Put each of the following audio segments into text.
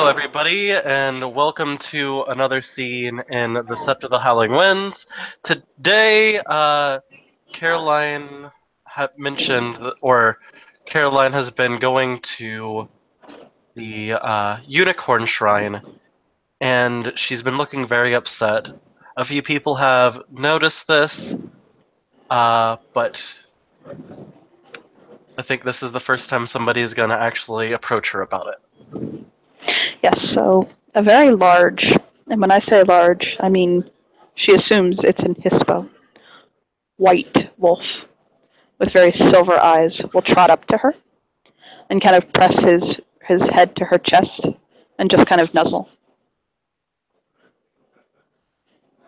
Hello, everybody, and welcome to another scene in The Scepter of the Howling Winds. Today, Caroline had mentioned, or Caroline has been going to the Unicorn Shrine, and she's been looking very upset. A few people have noticed this, but I think this is the first time somebody is going to actually approach her about it. Yes, so a very large, and when I say large, I mean she assumes it's an hispo, white wolf with very silver eyes will trot up to her and kind of press his head to her chest and just kind of nuzzle.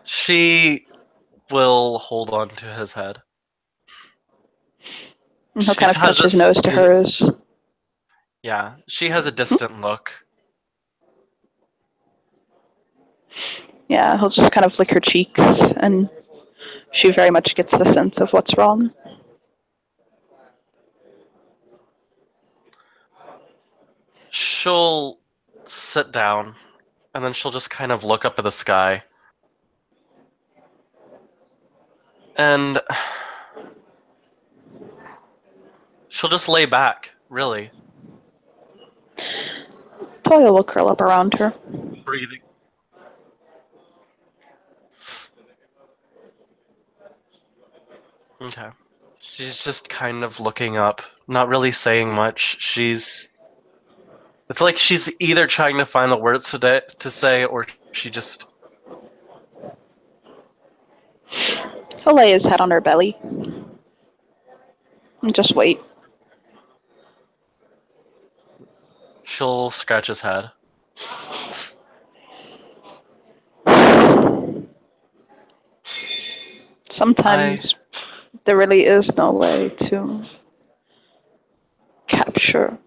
She will hold on to his head. And he'll She kind of has touch his this. nose to hers. Yeah, she has a distant look. Yeah, he'll just kind of lick her cheeks, and she very much gets the sense of what's wrong. She'll sit down, and then she'll just kind of look up at the sky. And she'll just lay back, really. Tolya will curl up around her. Breathing. Okay. She's just kind of looking up, not really saying much. It's like she's either trying to find the words to say, or she just. He'll lay his head on her belly and just wait. She'll scratch his head. Sometimes there really is no way to capture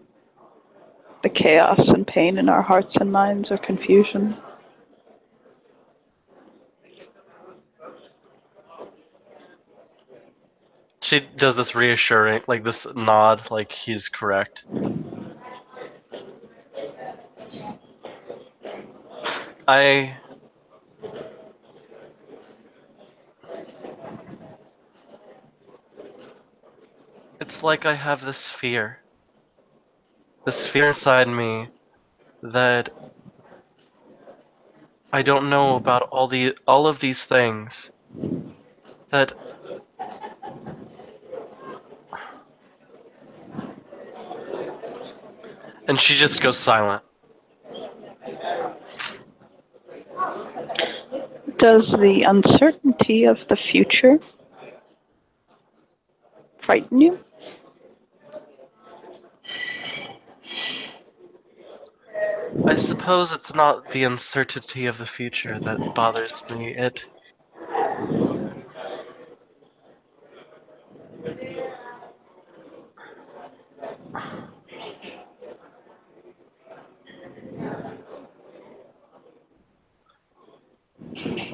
the chaos and pain in our hearts and minds or confusion. She does this reassuring, like this nod, like he's correct. I It's like I have this fear inside me that I don't know about all of these things that and she just goes silent. Does the uncertainty of the future frighten you? I suppose it's not the uncertainty of the future that bothers me.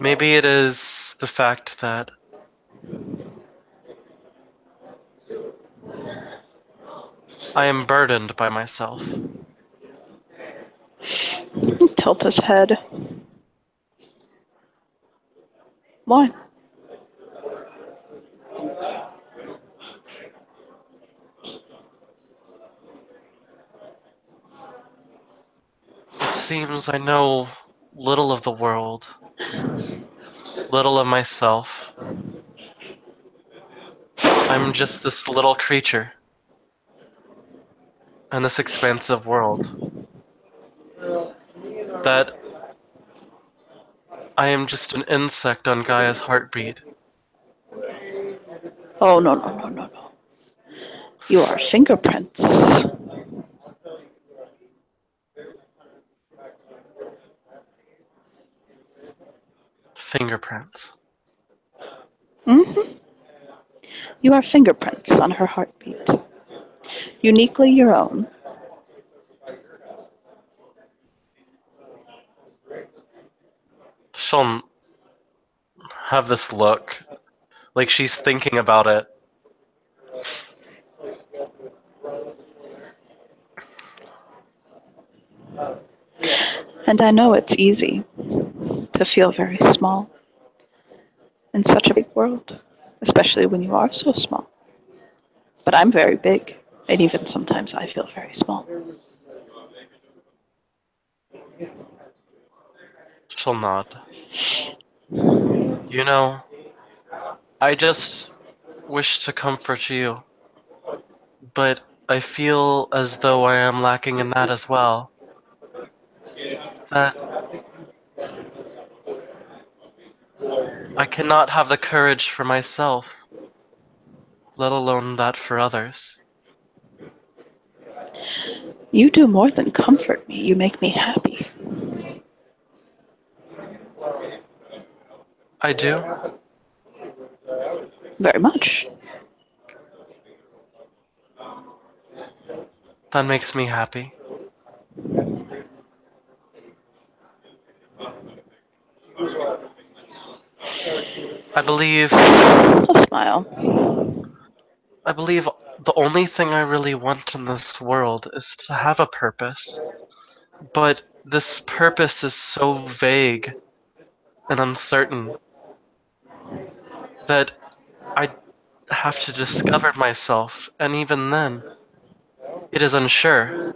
Maybe it is the fact that I am burdened by myself. Tilt his head. Why? It seems I know little of the world, little of myself. I'm just this little creature in this expansive world. That I am just an insect on Gaia's heartbeat. Oh, no, no, no, no, no. You are fingerprints. Fingerprints. Mm-hmm. You are fingerprints on her heartbeat. Uniquely your own. She'll have this look, like she's thinking about it. And I know it's easy to feel very small in such a big world, especially when you are so small. But I'm very big, and even sometimes I feel very small. She'll nod. You know, I just wish to comfort you, but I feel as though I am lacking in that as well. That I cannot have the courage for myself, let alone that for others. You do more than comfort me, you make me happy. I do? Very much. That makes me happy. I believe I'll smile. I believe the only thing I really want in this world is to have a purpose. But this purpose is so vague and uncertain that I have to discover myself, and even then, it is unsure.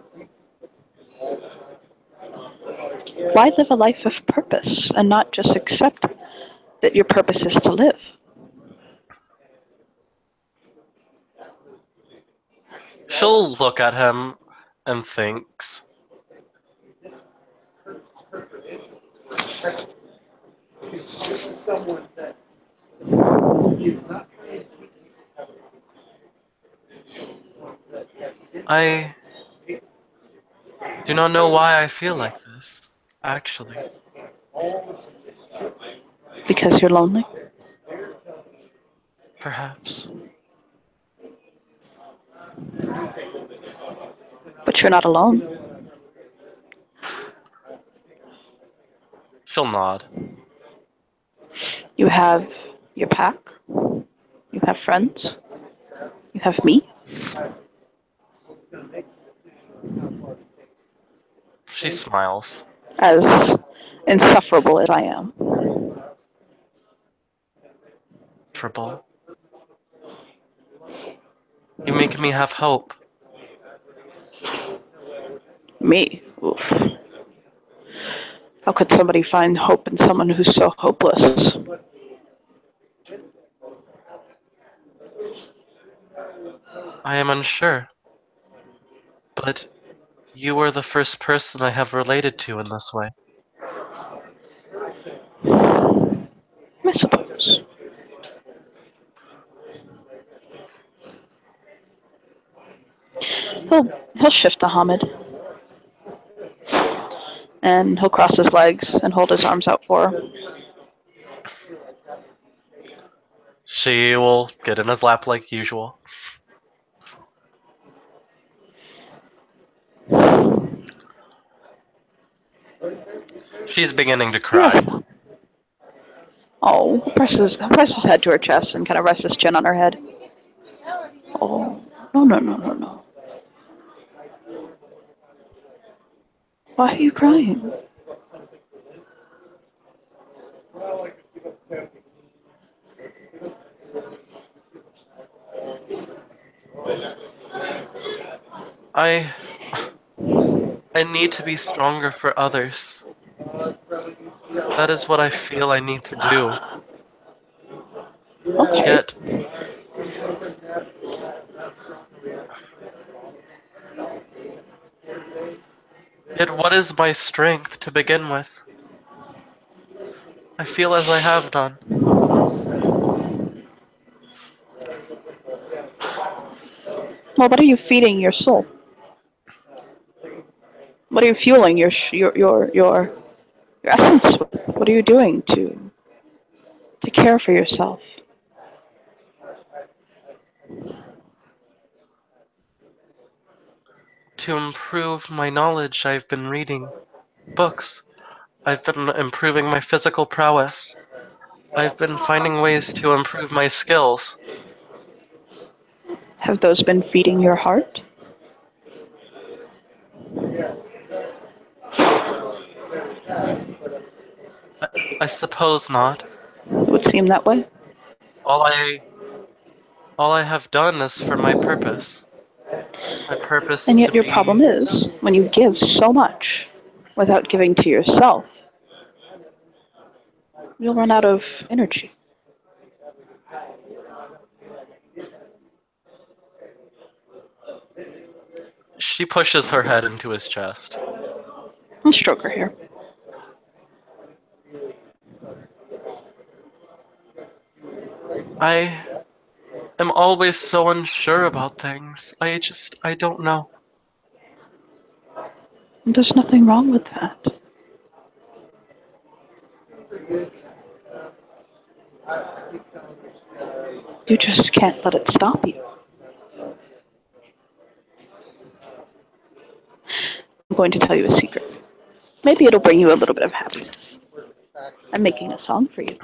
Why live a life of purpose and not just accept that your purpose is to live? She'll look at him and thinks. I do not know why I feel like this, actually. Because you're lonely? Perhaps. But you're not alone. She'll nod. You have your pack. You have friends. You have me. She smiles. As insufferable as I am. Triple. You make me have hope. Me. Oof. How could somebody find hope in someone who's so hopeless? I am unsure, but you were the first person I have related to in this way. I suppose. He'll shift to Hamid. And he'll cross his legs and hold his arms out for her. She will get in his lap like usual. She's beginning to You cry. have. Oh, press his head to her chest and kind of rests his chin on her head. Oh, no, no, no, no, no. Why are you crying? I I need to be stronger for others. That is what I feel I need to do. Okay. Yet yet what is my strength to begin with? I feel as I have done. Well, what are you feeding your soul? What are you fueling your essence with? What are you doing to care for yourself? To improve my knowledge, I've been reading books. I've been improving my physical prowess. I've been finding ways to improve my skills. Have those been feeding your heart? I suppose not. It would seem that way. All I all I have done is for my purpose. My purpose And to yet your problem be. is, when you give so much without giving to yourself, you'll run out of energy. She pushes her head into his chest. I'll stroke her hair. I am always so unsure about things. I don't know. There's nothing wrong with that. You just can't let it stop you. I'm going to tell you a secret. Maybe it'll bring you a little bit of happiness. I'm making a song for you.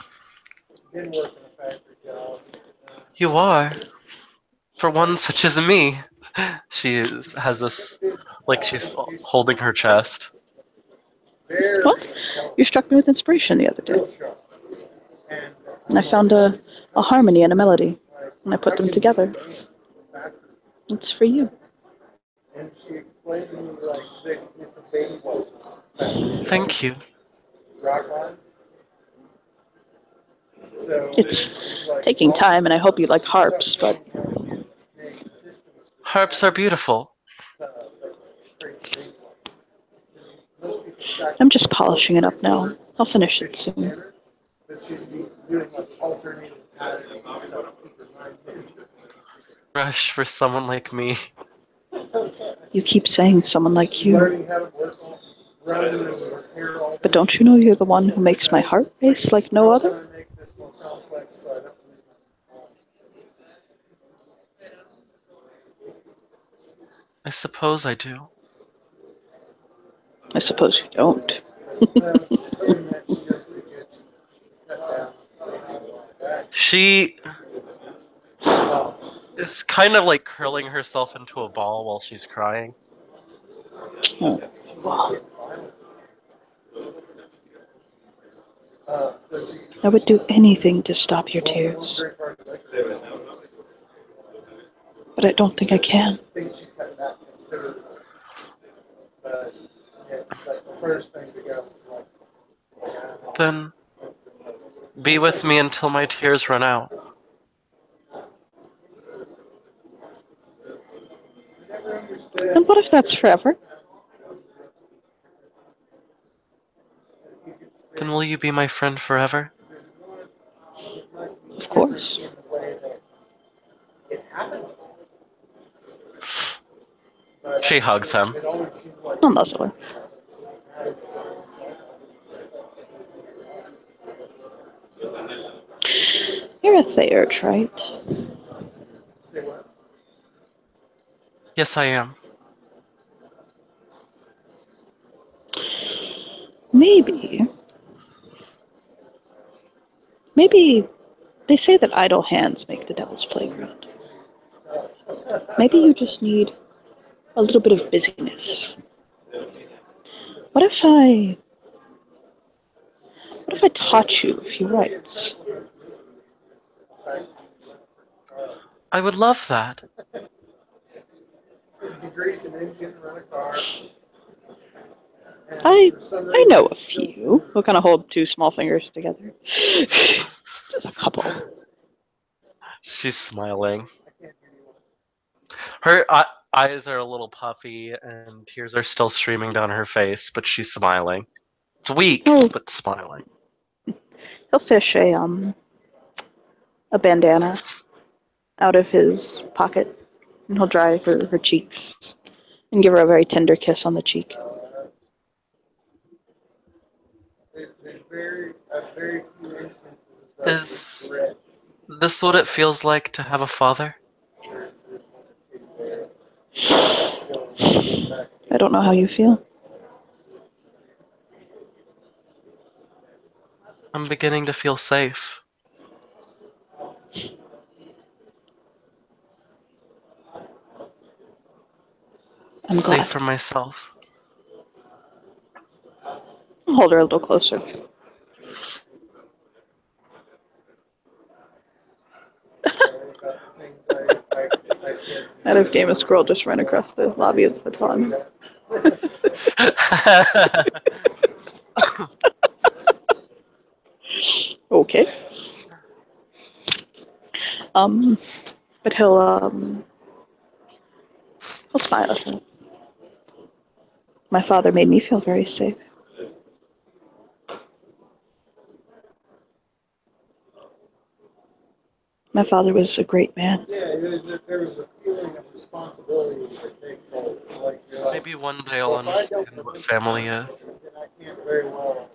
You are. For one such as me. Has this, like she's holding her chest. Well, you struck me with inspiration the other day. And I found a harmony and a melody. And I put them together. It's for you. Thank you. It's taking time, and I hope you like harps, but Harps are beautiful. I'm just polishing it up now. I'll finish it soon. Rush for someone like me. You keep saying someone like you. But don't you know you're the one who makes my heart race like no other? I suppose I do. I suppose you don't. She is kind of like curling herself into a ball while she's crying. Oh. I would do anything to stop your tears. But I don't think I can. Then be with me until my tears run out. And what if that's forever? Then will you be my friend forever? Of course. She hugs him. I'll nuzzle her. You're a Theurge, right? Yes, I am. Maybe. Maybe they say that idle hands make the devil's playground. Maybe you just need a little bit of busyness. What if I taught you a few rights? I would love that. I know a few. We'll kind of hold two small fingers together. Just a couple. She's smiling. Her eyes are a little puffy and tears are still streaming down her face, but she's smiling. It's weak, Oh, but smiling. he'll fish a bandana out of his pocket, and he'll dry her cheeks and give her a very tender kiss on the cheek. Is this what it feels like to have a father? I don't know how you feel. I'm beginning to feel safe. I'm Safe glad. for myself. I'll hold her a little closer. Out of game, a squirrel just ran across the lobby of the baton. Okay. Um, but he'll smile at him. My father made me feel very safe. My father was a great man. Yeah, there was a feeling of responsibility that takes hold. Like, you're like, Maybe one day I'll well, if I don't understand what family is. then I can't very well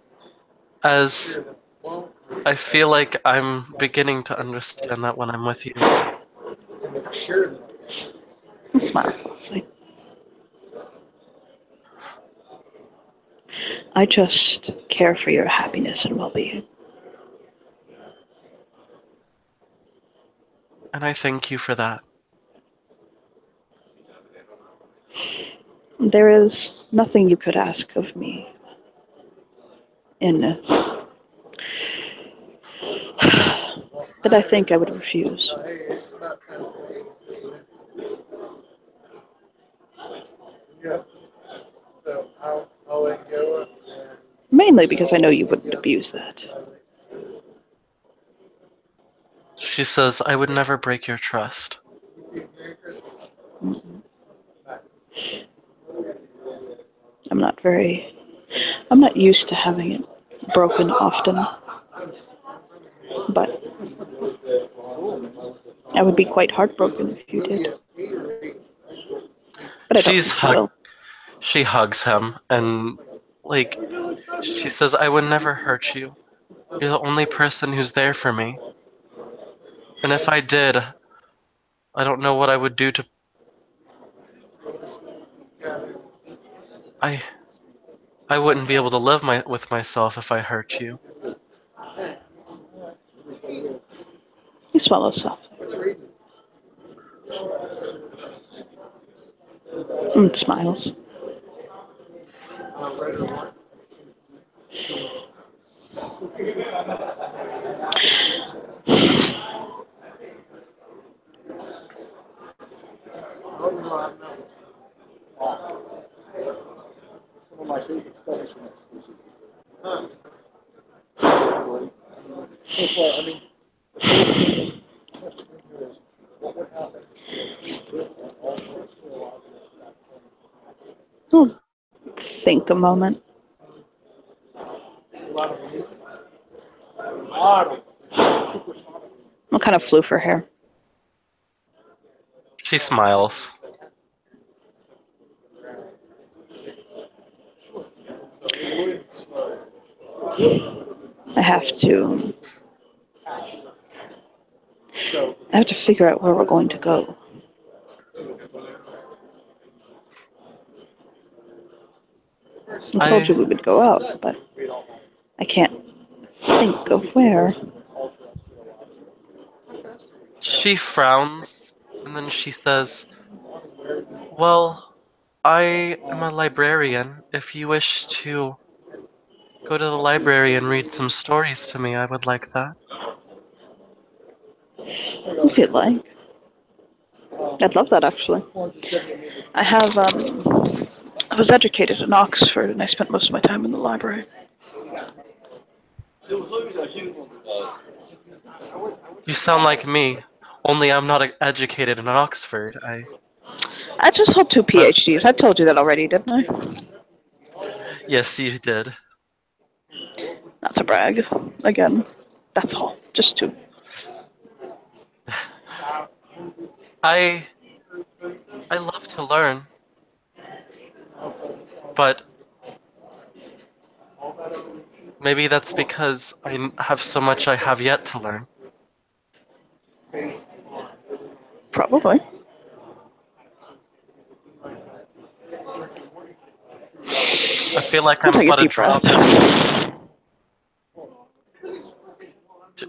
As hear them. Won't I feel like I'm beginning to understand that when I'm with you. make sure that He smiles softly. I just care for your happiness and well-being. And I thank you for that. There is nothing you could ask of me in that I think I would refuse. hey, it's about time for me, isn't it? Yeah. So I'll let you go. And Mainly because I know you wouldn't abuse that. She says, I would never break your trust. Merry Christmas. Mm-mm. Bye. I'm not used to having it broken often, but I would be quite heartbroken if you did. But I don't think you will. She hugs him and like she says, I would never hurt you. You're the only person who's there for me. And if I did, I don't know what I would do to I I wouldn't be able to live with myself if I hurt you. He swallows softly and smiles. He'll think a moment. What kind of flew for hair? She smiles. I have to figure out where we're going to go. I told you we would go out, but I can't think of where. She frowns and then she says, well, I am a librarian. If you wish to go to the library and read some stories to me, I would like that. If you'd like. I'd love that, actually. I was educated in Oxford, and I spent most of my time in the library. You sound like me, only I'm not educated in Oxford. I just hold 2 But PhDs. I told you that already, didn't I? yes, you did. Not to brag. Again, that's all. Just 2. I I love to learn, but maybe that's because I have so much I have yet to learn. Probably. I feel like He'll I'm take a but a deep breath. drop in,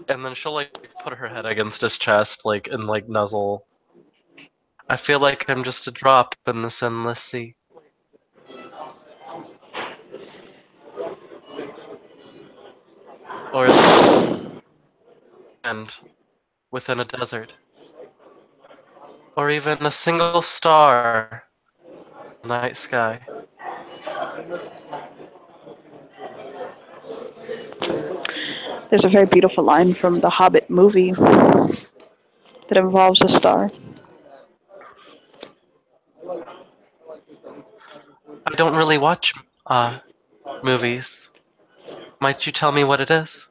and then she'll like put her head against his chest, like and like nuzzle. I feel like I'm just a drop in this endless sea. Or a sand within a desert. or even a single star in the night sky. There's a very beautiful line from the Hobbit movie that involves a star. I don't really watch movies. Might you tell me what it is?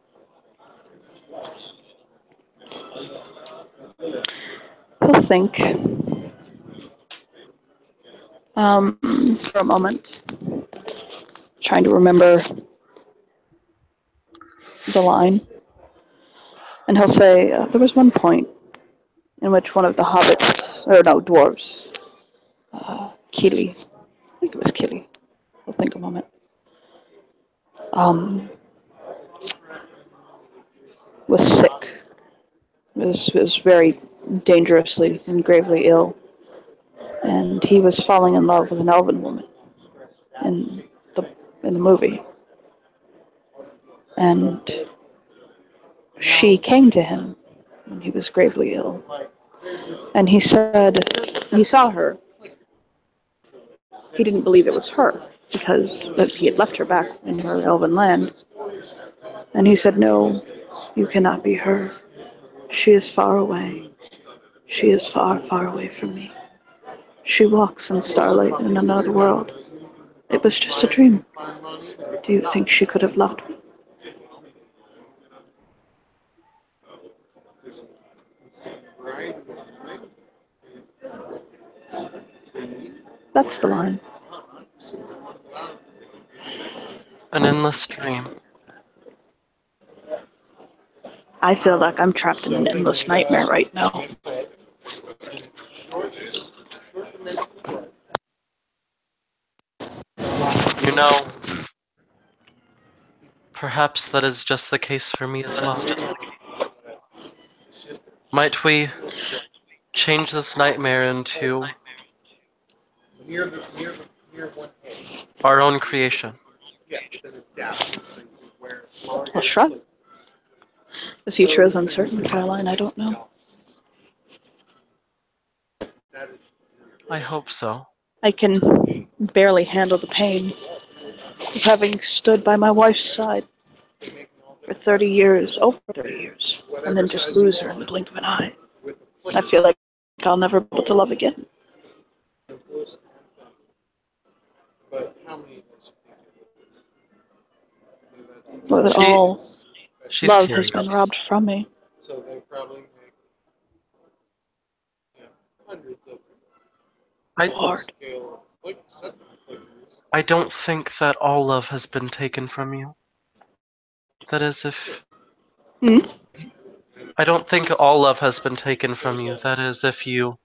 He'll think for a moment, trying to remember the line. And he'll say, there was one point in which one of the hobbits, or no, dwarves, Keely, I think it was Keely, I'll think a moment, was sick, was very dangerously and gravely ill, and he was falling in love with an elven woman in the in the movie, and she came to him when he was gravely ill, and he said he saw her. He didn't believe it was her because he had left her back in her elven land, and he said, "No, you cannot be her. She is far away. She is far, far away from me. She walks in starlight in another world. It was just a dream. Do you think she could have loved me?" That's the line. An endless dream. I feel like I'm trapped in an endless nightmare right now. You know, perhaps that is just the case for me as well. Might we change this nightmare into our own creation? Well, shrug. The future is uncertain, Caroline. I don't know. I hope so. I can barely handle the pain of having stood by my wife's side for 30 years, over 30 years, and then just lose her in the blink of an eye. I feel like I'll never be able to love again. Or that all She's love tearing has been up. robbed from me. I, Hard. I don't think that all love has been taken from you. That is, if Hmm? I don't think all love has been taken from you. That is, if you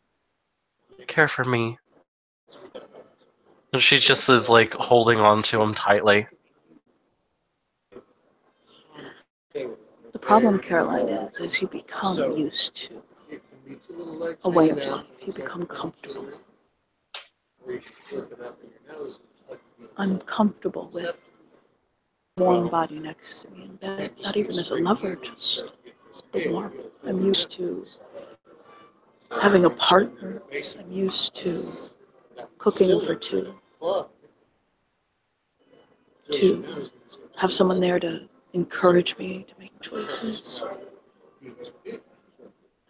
care for me. And she just is like holding on to him tightly. The problem, Caroline, is you become used to a way of life. You become comfortable. I'm comfortable with a warm body next to me in bed, not even as a lover, just the warmth. I'm used to having a partner. I'm used to cooking for two, to have someone there to encourage me to make choices.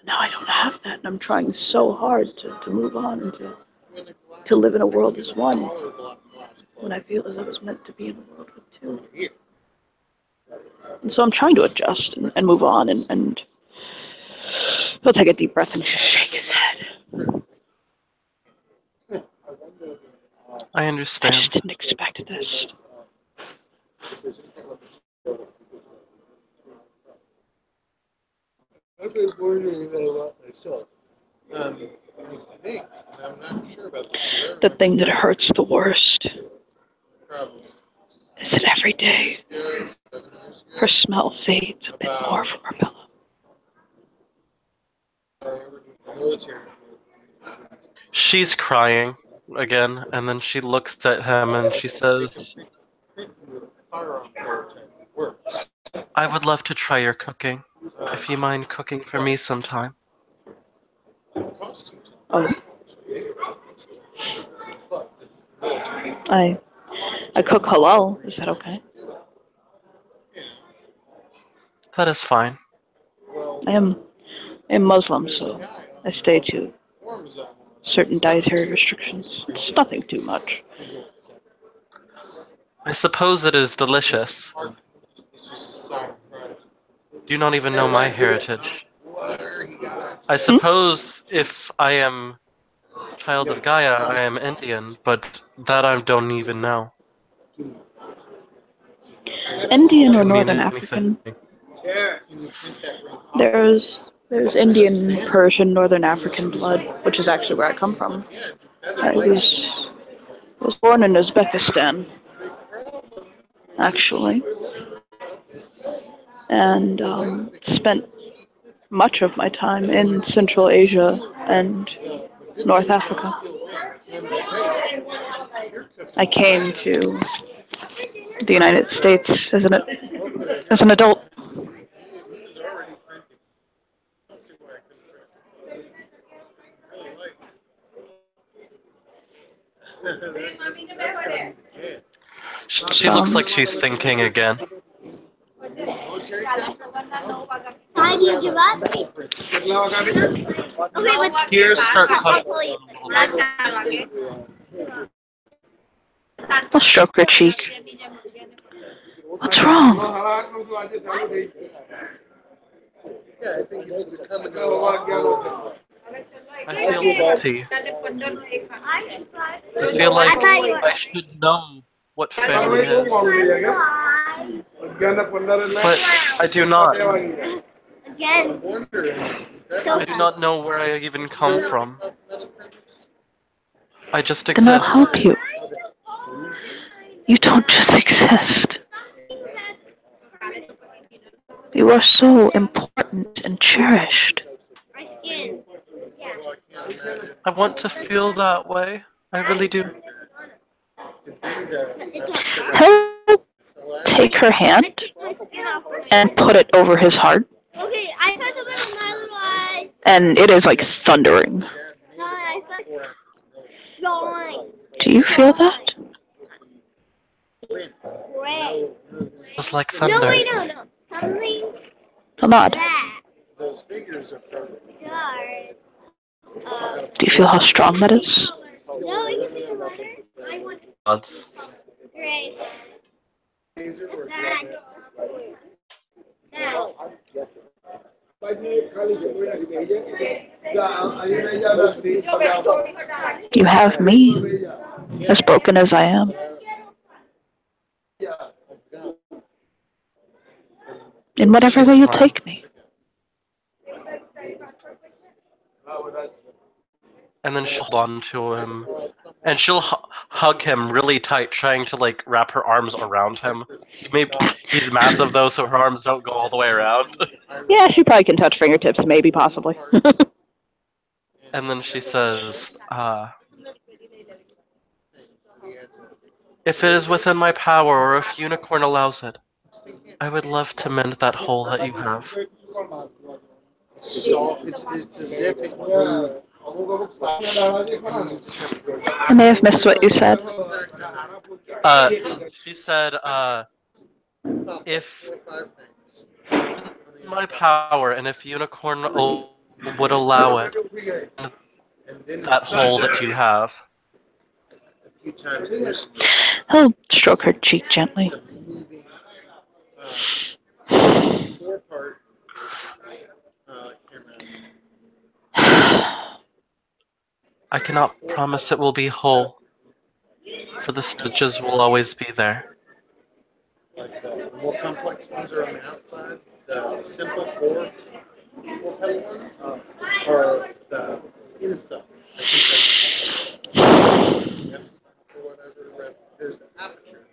Now I don't have that, and I'm trying so hard to move on and to live in a world as one, when I feel as I was meant to be in a world with two. And so I'm trying to adjust and move on, and he'll take a deep breath and just shake his head. I I understand. just didn't expect this. I've been wondering that a lot myself. I think, and I'm not sure about this. The thing that hurts the worst is that every day her smell fades a bit more from her pillow. She's crying again, and then she looks at him and she says, I would love to try your cooking, if you mind cooking for me sometime. Oh, But it's military. I cook halal. Is that okay? You know, That is fine. well, I am a Muslim, there's a so guy I on stay to the forums I'm on. certain dietary restrictions. It's nothing too much. He gets seven. I suppose it is delicious. This was a sour fries. Do you not even know my heritage? Where he got I Hmm? suppose if I am child of Gaia, I am Indian, but that I don't even know. Indian or Could mean Northern anything. African? Can you print that ring off? There's Indian, Persian, Northern African blood, which is actually where I come from. Yeah, I was born in Uzbekistan, actually, and spent much of my time in Central Asia and North Africa. I came to the United States as an adult. he was already printing. Let's see why I couldn't print. Really like it. That's gotta be the kid. She looks like she's thinking again. Military craft? Hi, do you give up? Okay, what's Tears start coming. I'll stroke her cheek. What's wrong? Yeah, I think it's becoming a lot. I feel guilty. I feel like I should know what family is, but I do not. Again. Wondering, I do not know where I even come from. I just Then I'll exist. help you. You don't just exist. You are so important and cherished. My skin. I want to feel that way. I really do. He'll take her hand and put it over his heart, Okay, I touch a little my little eyes. and it is like thundering. No, I touch going. Do you feel that? Gray. Just like No, thunder. wait, no. Something A nod. that Those figures are perfect. does. Do you feel how strong that is? No, you can see the letter. I want Gods. gray. Laser or That. That. You have me, as broken as I am. In whatever She way you smiled. take me. And then she'll hold on to him, and she'll hug him really tight, trying to like wrap her arms around him. He's massive though, so her arms don't go all the way around. Yeah, she probably can touch fingertips, maybe, possibly. And then she says, "If it is within my power, or if Unicorn allows it, I would love to mend that hole that you have." It's as if it grew. I may have missed what you said. She said, "If my power, and if Unicorn would allow it, that hole that you have." A few times there's He'll stroke her cheek gently. a moving four part camera. I cannot promise it will be whole, for the stitches will always be there. Like the more complex ones are on the outside. The simple four pedal ones are the inside. I think that's or whatever. There's the aperture.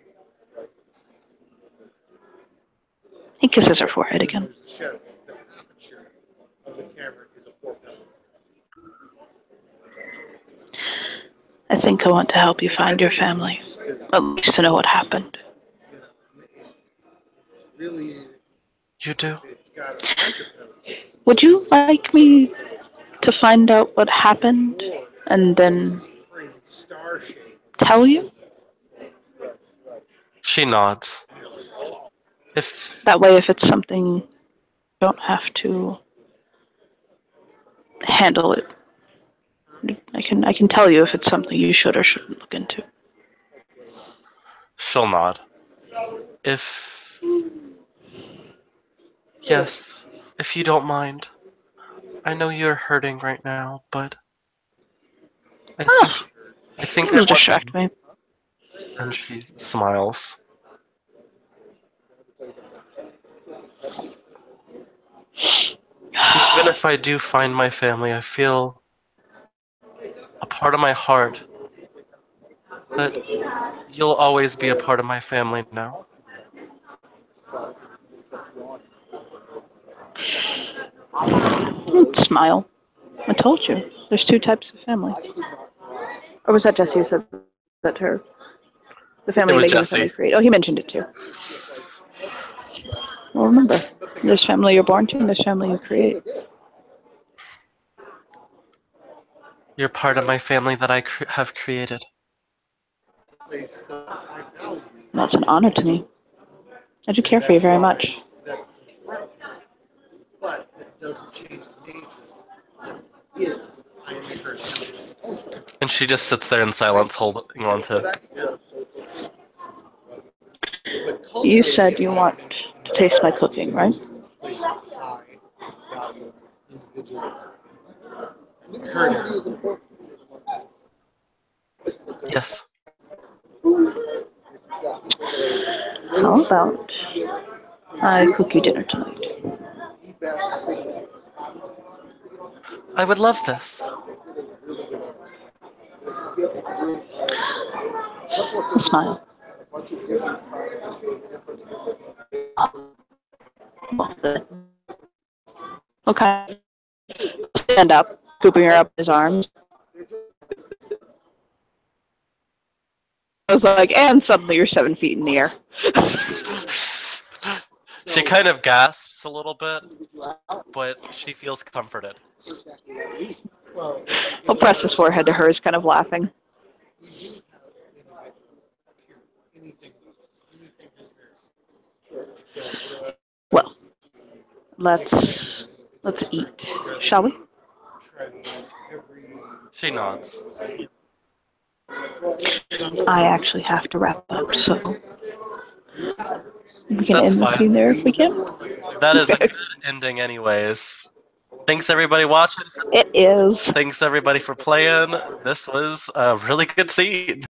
He kisses her forehead again. There's the shadow. The aperture of the camera is a four pedal. I think I want to help you find your family. At least to know what happened. Really, You do? it's got a bunch of pedals. Would you like me to find out what happened and then Crazy star shape. tell you? She nods. If That way, if it's something, you don't have to handle it. I can tell you if it's something you should or shouldn't look into. she'll nod. If yes, if you don't mind. I know you're hurting right now, but I Ah, think I it'll want distract to. me. And she smiles. Even if I do find my family, I feel a part of my heart that you'll always be a part of my family now. Smile. I told you. There's two types of family. Or was that Jesse who said that to her? The It family you was make and the family Jesse. you create. Oh, he mentioned it too. Well, remember, there's family you're born to and there's family you create. You're part of my family that I have created. Place I value That's an honor to me. I do care for you very much. that's in front of me, but it doesn't change the nature that it is. I am a person. And she just sits there in silence, holding on to. You said you want to taste my cooking, right? Place I value individually. Her Yes, How about I cook you dinner tonight? I would love this. A smile. Okay. Stand up, scooping her up in his arms. I was like, and suddenly you're 7 feet in the air. She kind of gasps a little bit, but she feels comforted. He'll press his forehead to hers, kind of laughing. Well, let's eat, shall we? She nods. I actually have to wrap up, so we can That's end the fine. scene there if we can. That is a good ending, anyways. Thanks everybody watching. It is. Thanks everybody for playing. This was a really good scene.